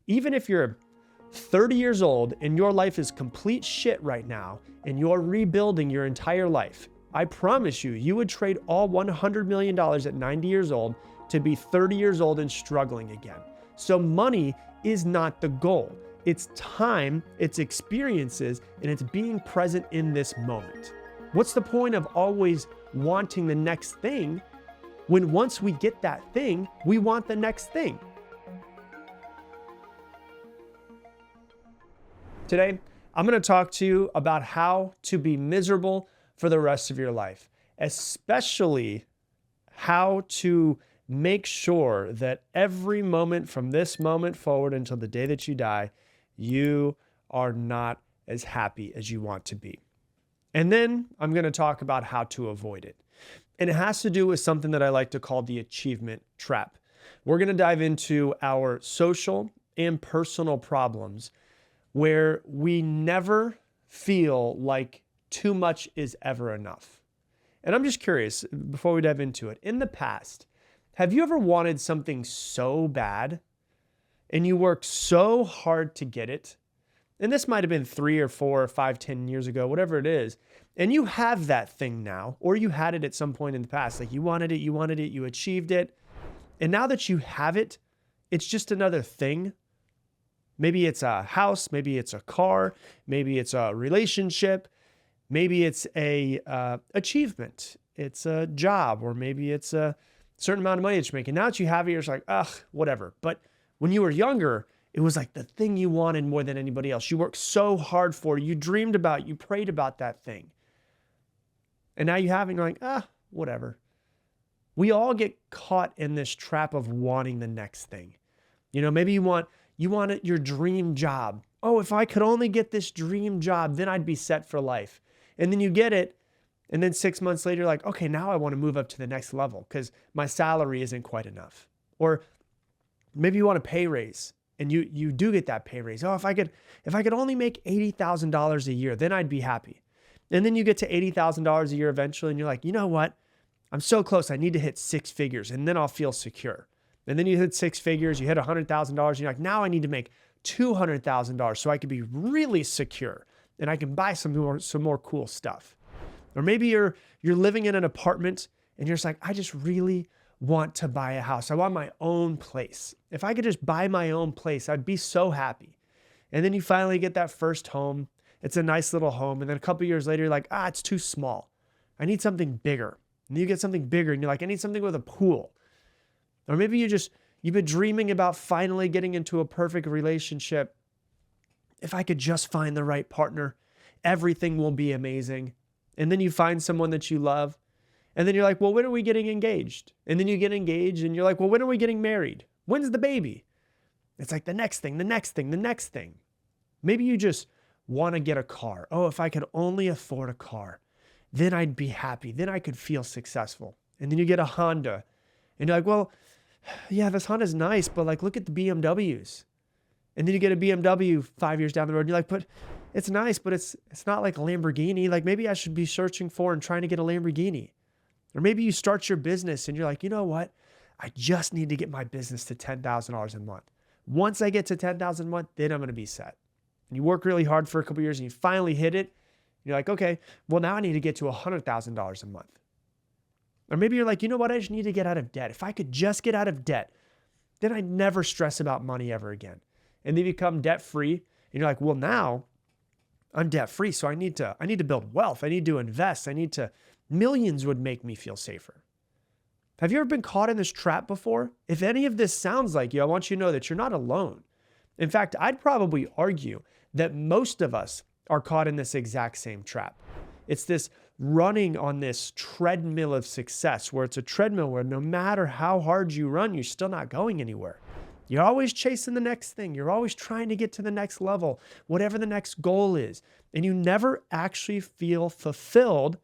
Even if you're 30 years old and your life is complete shit right now and you're rebuilding your entire life, I promise you, you would trade all $100 million at 90 years old to be 30 years old and struggling again. So money is not the goal. It's time, it's experiences, and it's being present in this moment. What's the point of always wanting the next thing when once we get that thing, we want the next thing? Today, I'm going to talk to you about how to be miserable for the rest of your life, especially how to make sure that every moment from this moment forward until the day that you die, you are not as happy as you want to be. And then I'm going to talk about how to avoid it. And it has to do with something that I like to call the achievement trap. We're going to dive into our social and personal problems where we never feel like too much is ever enough. And I'm just curious, before we dive into it, in the past, have you ever wanted something so bad and you worked so hard to get it? And this might have been 3 or 4 or 5, 10 years ago, whatever it is. And you have that thing now, or you had it at some point in the past. Like you wanted it, you achieved it. And now that you have it, it's just another thing. Maybe it's a house, maybe it's a car, maybe it's a relationship, maybe it's a achievement, it's a job, or maybe it's a certain amount of money that you're making. Now that you have it, you're just like, ugh, whatever. But when you were younger, it was like the thing you wanted more than anybody else. You worked so hard for it, you dreamed about it, you prayed about that thing. And now you have it, and you're like, whatever. We all get caught in this trap of wanting the next thing. You know, maybe you want your dream job. Oh, if I could only get this dream job, then I'd be set for life. And then you get it. And then 6 months later, you're like, okay, now I want to move up to the next level because my salary isn't quite enough. Or maybe you want a pay raise and you do get that pay raise. Oh, if I could only make $80,000 a year, then I'd be happy. And then you get to $80,000 a year eventually. And you're like, you know what? I'm so close. I need to hit 6 figures and then I'll feel secure. And then you hit 6 figures, you hit $100,000, and you're like, now I need to make $200,000 so I could be really secure and I can buy some more cool stuff. Or maybe you're living in an apartment and you're just like, I just really want to buy a house. I want my own place. If I could just buy my own place, I'd be so happy. And then you finally get that first home. It's a nice little home. And then a couple of years later, you're like, it's too small. I need something bigger. And then you get something bigger and you're like, I need something with a pool. Or maybe you've been dreaming about finally getting into a perfect relationship. If I could just find the right partner, everything will be amazing. And then you find someone that you love. And then you're like, well, when are we getting engaged? And then you get engaged and you're like, well, when are we getting married? When's the baby? It's like the next thing, the next thing, the next thing. Maybe you just want to get a car. Oh, if I could only afford a car, then I'd be happy. Then I could feel successful. And then you get a Honda. And you're like, well, yeah, this Honda's nice, but like, look at the BMWs. And then you get a BMW 5 years down the road and you're like, but it's nice, but it's not like a Lamborghini. Like maybe I should be searching for and trying to get a Lamborghini. Or maybe you start your business and you're like, you know what? I just need to get my business to $10,000 a month. Once I get to $10,000 a month, then I'm going to be set. And you work really hard for a couple of years and you finally hit it. You're like, okay, well now I need to get to $100,000 a month. Or maybe you're like, you know what? I just need to get out of debt. If I could just get out of debt, then I'd never stress about money ever again. And then you become debt free. And you're like, well, now I'm debt free. So I need to build wealth. I need to invest. Millions would make me feel safer. Have you ever been caught in this trap before? If any of this sounds like you, I want you to know that you're not alone. In fact, I'd probably argue that most of us are caught in this exact same trap. It's this running on this treadmill of success where it's a treadmill where no matter how hard you run, you're still not going anywhere. You're always chasing the next thing. You're always trying to get to the next level, whatever the next goal is. And you never actually feel fulfilled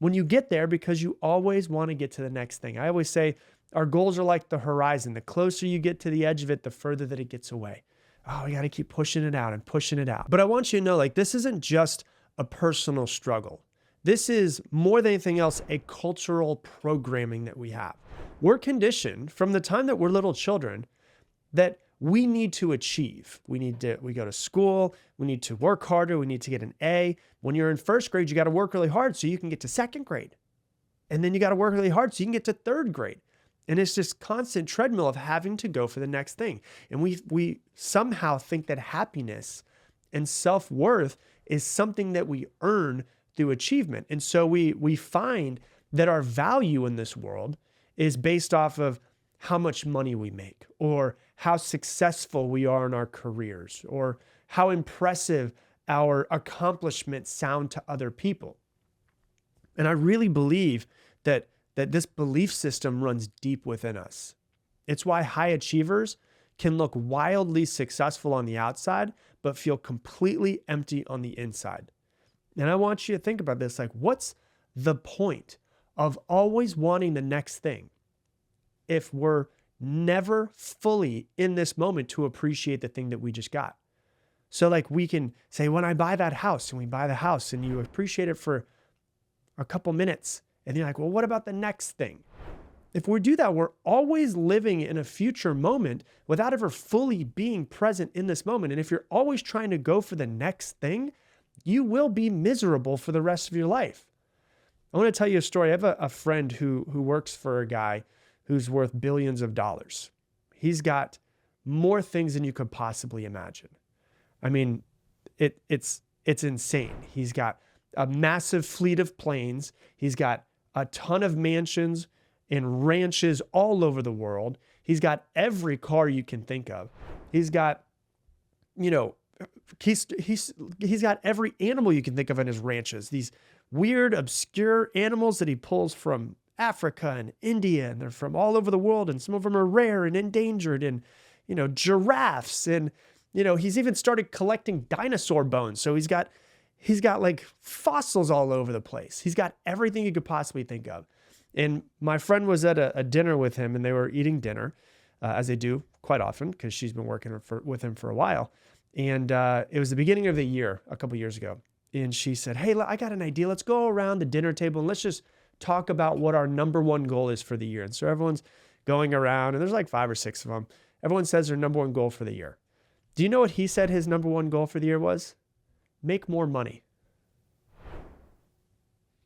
when you get there because you always want to get to the next thing. I always say our goals are like the horizon. The closer you get to the edge of it, the further that it gets away. Oh, we got to keep pushing it out and pushing it out. But I want you to know, like, this isn't just a personal struggle. This is more than anything else, a cultural programming that we have. We're conditioned from the time that we're little children that we need to achieve. We go to school, we need to work harder, we need to get an A. When you're in first grade, you got to work really hard so you can get to second grade. And then you got to work really hard so you can get to third grade. And it's this constant treadmill of having to go for the next thing. And we somehow think that happiness and self-worth is something that we earn through achievement. And so we find that our value in this world is based off of how much money we make, or how successful we are in our careers, or how impressive our accomplishments sound to other people. And I really believe that this belief system runs deep within us. It's why high achievers can look wildly successful on the outside, but feel completely empty on the inside. And I want you to think about this, like, what's the point of always wanting the next thing if we're never fully in this moment to appreciate the thing that we just got? So like we can say, when I buy that house, and we buy the house and you appreciate it for a couple minutes, and you're like, well, what about the next thing? If we do that, we're always living in a future moment without ever fully being present in this moment. And if you're always trying to go for the next thing, you will be miserable for the rest of your life. I want to tell you a story. I have a friend who works for a guy who's worth billions of dollars. He's got more things than you could possibly imagine. I mean, it's insane. He's got a massive fleet of planes. He's got a ton of mansions and ranches all over the world. He's got every car you can think of. He's got, he's got every animal you can think of in his ranches. These weird, obscure animals that he pulls from Africa and India, and they're from all over the world, and some of them are rare and endangered, and, giraffes, and, he's even started collecting dinosaur bones. So he's got like fossils all over the place. He's got everything you could possibly think of. And my friend was at a dinner with him, and they were eating dinner, as they do quite often, because she's been working with him for a while. And it was the beginning of the year, a couple years ago. And she said, hey, I got an idea. Let's go around the dinner table and let's just talk about what our number one goal is for the year. And so everyone's going around, and there's like 5 or 6 of them. Everyone says their number one goal for the year. Do you know what he said his number one goal for the year was? Make more money.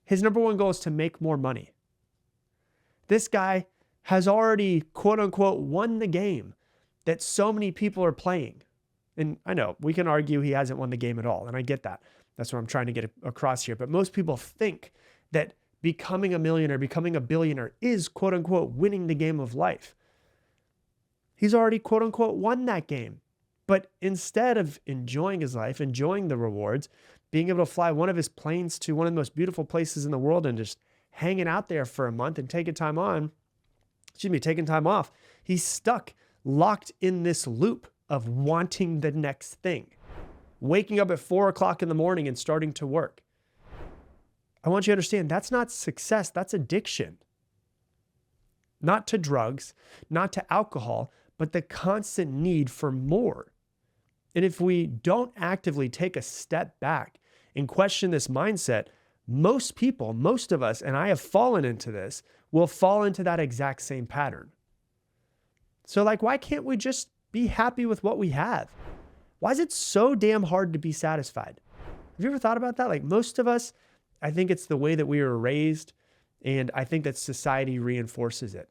His number one goal is to make more money. This guy has already, quote unquote, won the game that so many people are playing. And I know we can argue he hasn't won the game at all. And I get that. That's what I'm trying to get across here. But most people think that becoming a millionaire, becoming a billionaire is, quote unquote, winning the game of life. He's already, quote unquote, won that game. But instead of enjoying his life, enjoying the rewards, being able to fly one of his planes to one of the most beautiful places in the world and just hanging out there for a month and taking time off, he's stuck, locked in this loop of wanting the next thing, waking up at 4 o'clock in the morning and starting to work. I want you to understand that's not success, that's addiction. Not to drugs, not to alcohol, but the constant need for more. And if we don't actively take a step back and question this mindset, most people, most of us, and I have fallen into this, will fall into that exact same pattern. So why can't we just be happy with what we have? Why is it so damn hard to be satisfied? Have you ever thought about that? Most of us, I think it's the way that we were raised, and I think that society reinforces it.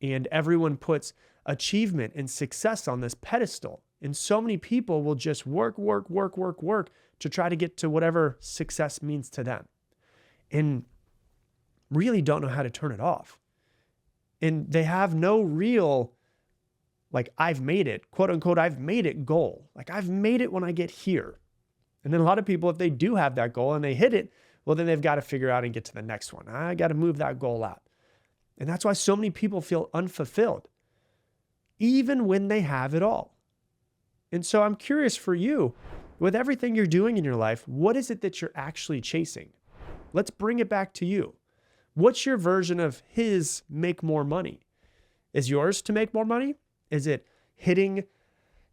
And everyone puts achievement and success on this pedestal. And so many people will just work to try to get to whatever success means to them, and really don't know how to turn it off. And they have no real, I've made it, quote unquote, I've made it goal. I've made it when I get here. And then a lot of people, if they do have that goal and they hit it, well, then they've got to figure out and get to the next one. I got to move that goal out. And that's why so many people feel unfulfilled, even when they have it all. And so I'm curious for you, with everything you're doing in your life, what is it that you're actually chasing? Let's bring it back to you. What's your version of his make more money? Is yours to make more money? Is it hitting,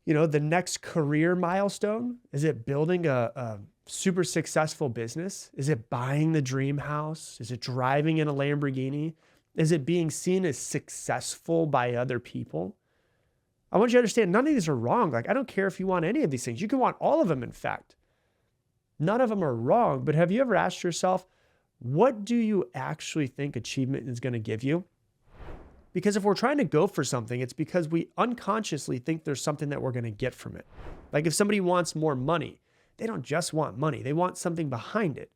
the next career milestone? Is it building a super successful business? Is it buying the dream house? Is it driving in a Lamborghini? Is it being seen as successful by other people? I want you to understand none of these are wrong. Like, I don't care if you want any of these things. You can want all of them, in fact. None of them are wrong. But have you ever asked yourself, what do you actually think achievement is going to give you? Because if we're trying to go for something, it's because we unconsciously think there's something that we're going to get from it. Like if somebody wants more money, they don't just want money. They want something behind it.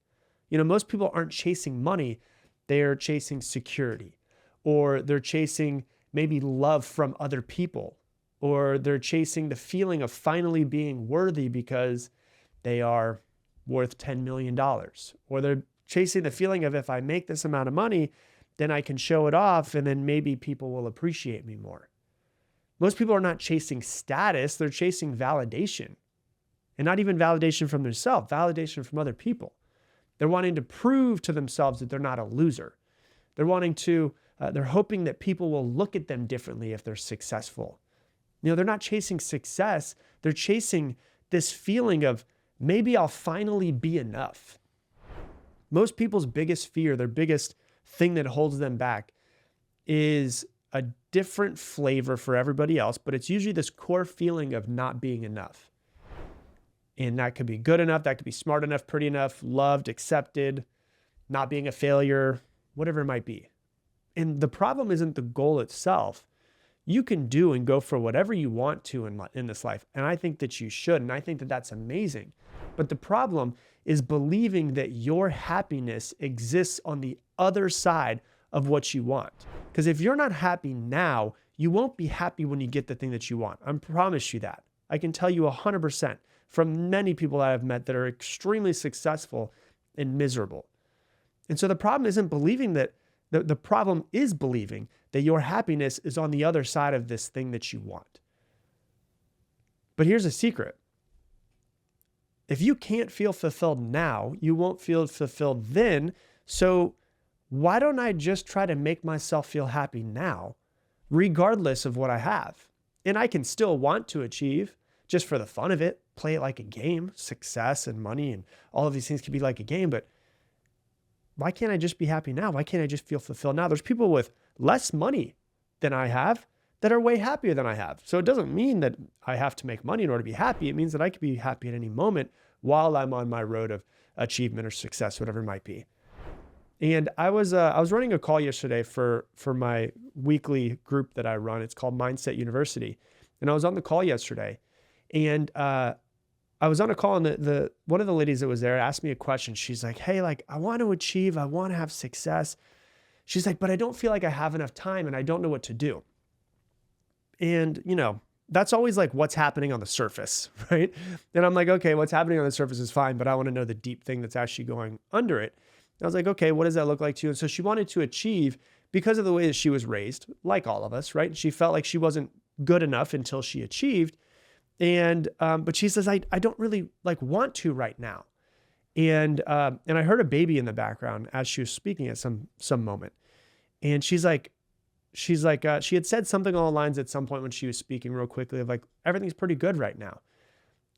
Most people aren't chasing money. They're chasing security, or they're chasing maybe love from other people, or they're chasing the feeling of finally being worthy because they are worth $10 million, or they're chasing the feeling of, if I make this amount of money, then I can show it off and then maybe people will appreciate me more. Most people are not chasing status. They're chasing validation, and not even validation from themselves, validation from other people. They're wanting to prove to themselves that they're not a loser. They're hoping that people will look at them differently if they're successful. They're not chasing success. They're chasing this feeling of, maybe I'll finally be enough. Most people's biggest fear, their biggest thing that holds them back, is a different flavor for everybody else, but it's usually this core feeling of not being enough. And that could be good enough, that could be smart enough, pretty enough, loved, accepted, not being a failure, whatever it might be. And the problem isn't the goal itself. You can do and go for whatever you want to in this life. And I think that you should. And I think that that's amazing. But the problem is believing that your happiness exists on the other side of what you want. Because if you're not happy now, you won't be happy when you get the thing that you want. I promise you that. I can tell you 100% from many people that I've met that are extremely successful and miserable. And so the problem isn't believing that, the problem is believing that your happiness is on the other side of this thing that you want. But here's a secret. If you can't feel fulfilled now, you won't feel fulfilled then. So why don't I just try to make myself feel happy now, regardless of what I have? And I can still want to achieve just for the fun of it, play it like a game. Success and money and all of these things can be like a game, but why can't I just be happy now? Why can't I just feel fulfilled now? There's people with less money than I have that are way happier than I have. So it doesn't mean that I have to make money in order to be happy. It means that I could be happy at any moment while I'm on my road of achievement or success, whatever it might be. And I was running a call yesterday for my weekly group that I run. It's called Mindset University. And I was on the call yesterday, and I was on a call, and one of the ladies that was there asked me a question. She's like, hey, like, I want to achieve, I want to have success. She's like, but I don't feel like I have enough time and I don't know what to do. And, that's always like what's happening on the surface, right? And I'm like, okay, what's happening on the surface is fine, but I want to know the deep thing that's actually going under it. And I was like, okay, what does that look like to you? And so she wanted to achieve because of the way that she was raised, like all of us, right? She felt like she wasn't good enough until she achieved. And, but she says, I don't really like want to right now. And I heard a baby in the background as she was speaking at some moment. And she had said something along the lines at some point when she was speaking real quickly of like, everything's pretty good right now.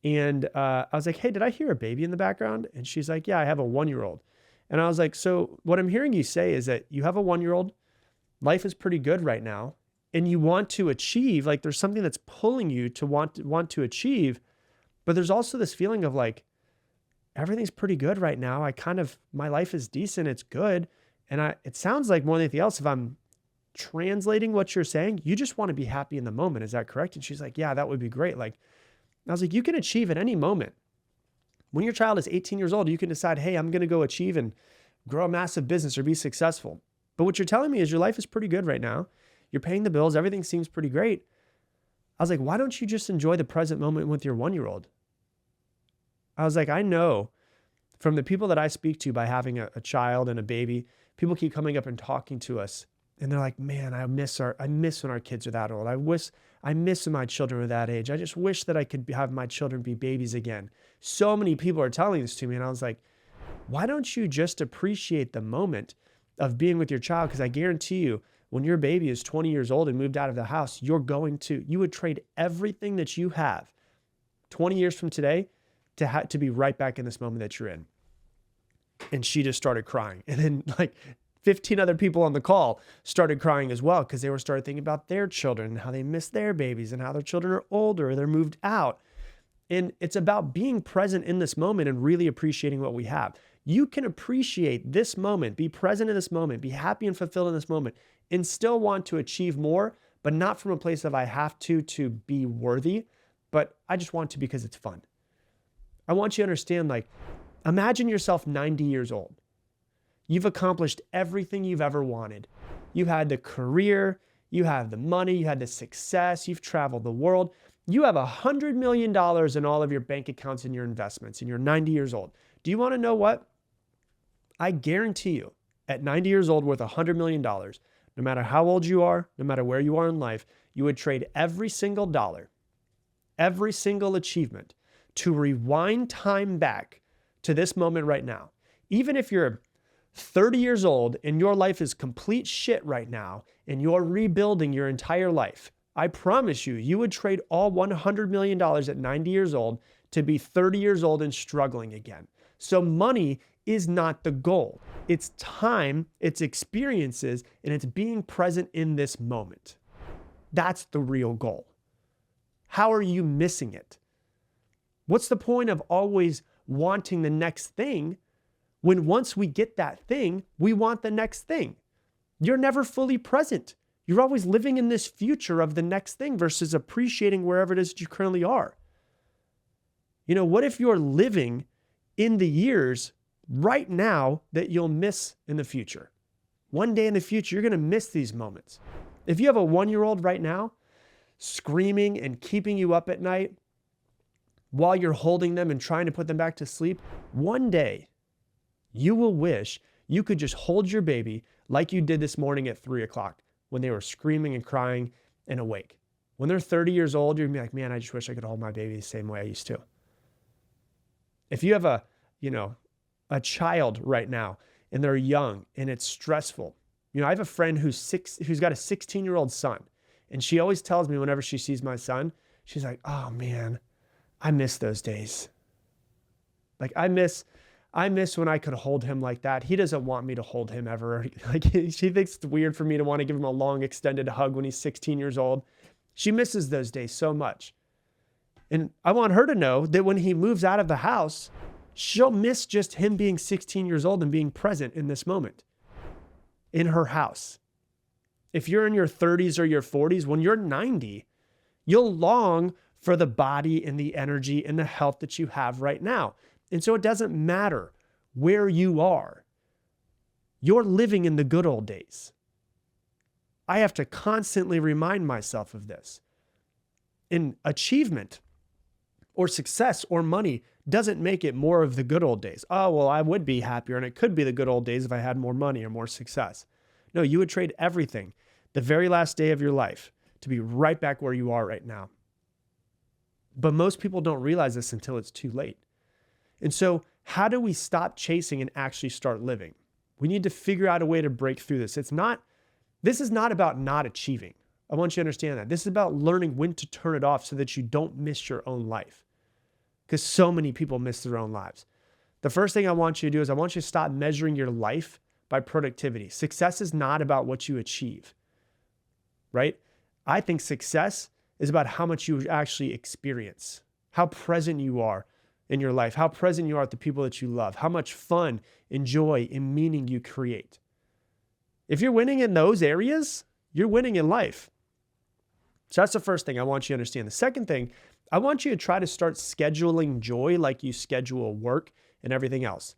And I was like, hey, did I hear a baby in the background? And she's like, yeah, I have a 1-year-old. And I was like, so what I'm hearing you say is that you have a 1-year-old, life is pretty good right now, and you want to achieve, like there's something that's pulling you to want to achieve, but there's also this feeling of like, everything's pretty good right now. My life is decent. It's good. And it sounds like more than anything else, if I'm translating what you're saying, you just want to be happy in the moment. Is that correct? And she's like, yeah, that would be great. Like, I was like, you can achieve at any moment. When your child is 18 years old, you can decide, hey, I'm going to go achieve and grow a massive business or be successful. But what you're telling me is your life is pretty good right now. You're paying the bills. Everything seems pretty great. I was like, why don't you just enjoy the present moment with your 1-year-old? I was like, I know from the people that I speak to by having a child and a baby, people keep coming up and talking to us. And they're like, man, I miss when our kids are that old. I miss when my children were that age. I just wish that I could have my children be babies again. So many people are telling this to me. And I was like, why don't you just appreciate the moment of being with your child? Because I guarantee you, when your baby is 20 years old and moved out of the house, you would trade everything that you have 20 years from today to be right back in this moment that you're in. And she just started crying. And then like 15 other people on the call started crying as well because they started thinking about their children and how they miss their babies and how their children are older or they're moved out. And it's about being present in this moment and really appreciating what we have. You can appreciate this moment, be present in this moment, be happy and fulfilled in this moment, and still want to achieve more, but not from a place of I have to be worthy, but I just want to because it's fun. I want you to understand, like, imagine yourself 90 years old. You've accomplished everything you've ever wanted. You had the career, you have the money, you had the success, you've traveled the world. You have $100 million in all of your bank accounts and your investments, and you're 90 years old. Do you want to know what? I guarantee you, at 90 years old worth $100 million, no matter how old you are, no matter where you are in life, you would trade every single dollar, every single achievement to rewind time back to this moment right now. Even if you're 30 years old and your life is complete shit right now and you're rebuilding your entire life, I promise you, you would trade all $100 million at 90 years old to be 30 years old and struggling again. So money is not the goal. It's time, it's experiences, and it's being present in this moment. That's the real goal. How are you missing it? What's the point of always wanting the next thing when once we get that thing, we want the next thing? You're never fully present. You're always living in this future of the next thing versus appreciating wherever it is that you currently are. You know, what if you're living in the years right now that you'll miss in the future? One day in the future, you're going to miss these moments. If you have a 1-year-old right now screaming and keeping you up at night while you're holding them and trying to put them back to sleep, one day you will wish you could just hold your baby like you did this morning at 3 o'clock when they were screaming and crying and awake. When they're 30 years old, you're going to be like, man, I just wish I could hold my baby the same way I used to. If you have a child right now and they're young and it's stressful. You know, I have a friend who's got a 16-year-old son, and she always tells me whenever she sees my son, she's like, oh man, I miss those days. Like I miss when I could hold him like that. He doesn't want me to hold him ever. Like she thinks it's weird for me to want to give him a long extended hug when he's 16 years old. She misses those days so much. And I want her to know that when he moves out of the house, she'll miss just him being 16 years old and being present in this moment in her house. If you're in your 30s or your 40s, when you're 90, you'll long for the body and the energy and the health that you have right now. And so it doesn't matter where you are. You're living in the good old days. I have to constantly remind myself of this. And achievement or success or money doesn't make it more of the good old days. Oh, well, I would be happier and it could be the good old days if I had more money or more success. No, you would trade everything the very last day of your life to be right back where you are right now. But most people don't realize this until it's too late. And so how do we stop chasing and actually start living? We need to figure out a way to break through this. This is not about not achieving. I want you to understand that. This is about learning when to turn it off so that you don't miss your own life. Because so many people miss their own lives. The first thing I want you to do is I want you to stop measuring your life by productivity. Success is not about what you achieve, right? I think success is about how much you actually experience, how present you are in your life, how present you are with the people that you love, how much fun and joy and meaning you create. If you're winning in those areas, you're winning in life. So that's the first thing I want you to understand. The second thing, I want you to try to start scheduling joy like you schedule work and everything else.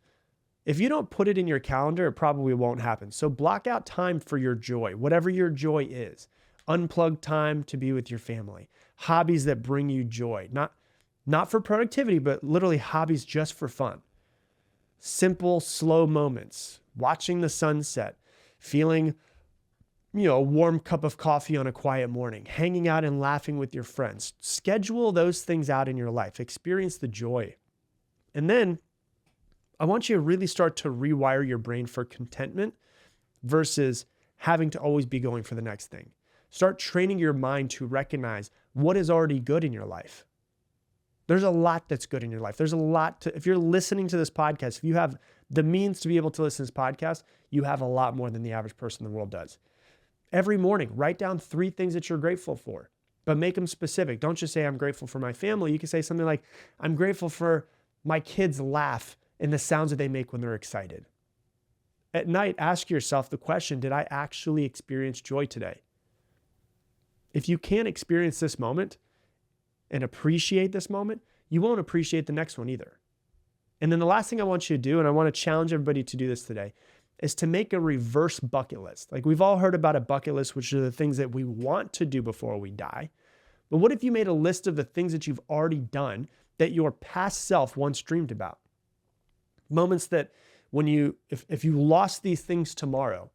If you don't put it in your calendar, it probably won't happen. So block out time for your joy, whatever your joy is. Unplug time to be with your family. Hobbies that bring you joy. Not for productivity, but literally hobbies just for fun. Simple, slow moments. Watching the sunset. Feeling, a warm cup of coffee on a quiet morning. Hanging out and laughing with your friends. Schedule those things out in your life. Experience the joy. And then I want you to really start to rewire your brain for contentment versus having to always be going for the next thing. Start training your mind to recognize what is already good in your life. There's a lot that's good in your life. There's a lot if you're listening to this podcast, if you have the means to be able to listen to this podcast, you have a lot more than the average person in the world does. Every morning, write down 3 things that you're grateful for, but make them specific. Don't just say, I'm grateful for my family. You can say something like, I'm grateful for my kids' laugh and the sounds that they make when they're excited. At night, ask yourself the question, did I actually experience joy today? If you can't experience this moment and appreciate this moment, you won't appreciate the next one either. And then the last thing I want you to do, and I want to challenge everybody to do this today, is to make a reverse bucket list. Like we've all heard about a bucket list, which are the things that we want to do before we die. But what if you made a list of the things that you've already done that your past self once dreamed about? Moments that when if you lost these things tomorrow,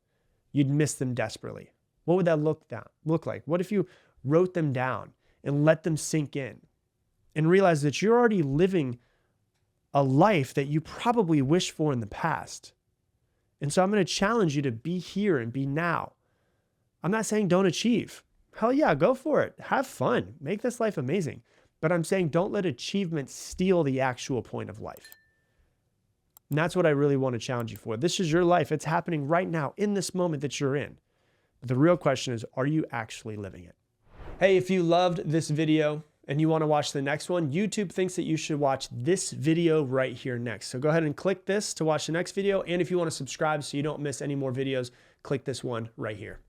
you'd miss them desperately. What would that look like? What if you wrote them down and let them sink in and realize that you're already living a life that you probably wished for in the past? And so I'm going to challenge you to be here and be now. I'm not saying don't achieve. Hell yeah, go for it. Have fun. Make this life amazing. But I'm saying don't let achievement steal the actual point of life. And that's what I really want to challenge you for. This is your life. It's happening right now in this moment that you're in. But the real question is, are you actually living it? Hey, if you loved this video and you want to watch the next one, YouTube thinks that you should watch this video right here next. So go ahead and click this to watch the next video. And if you want to subscribe so you don't miss any more videos, click this one right here.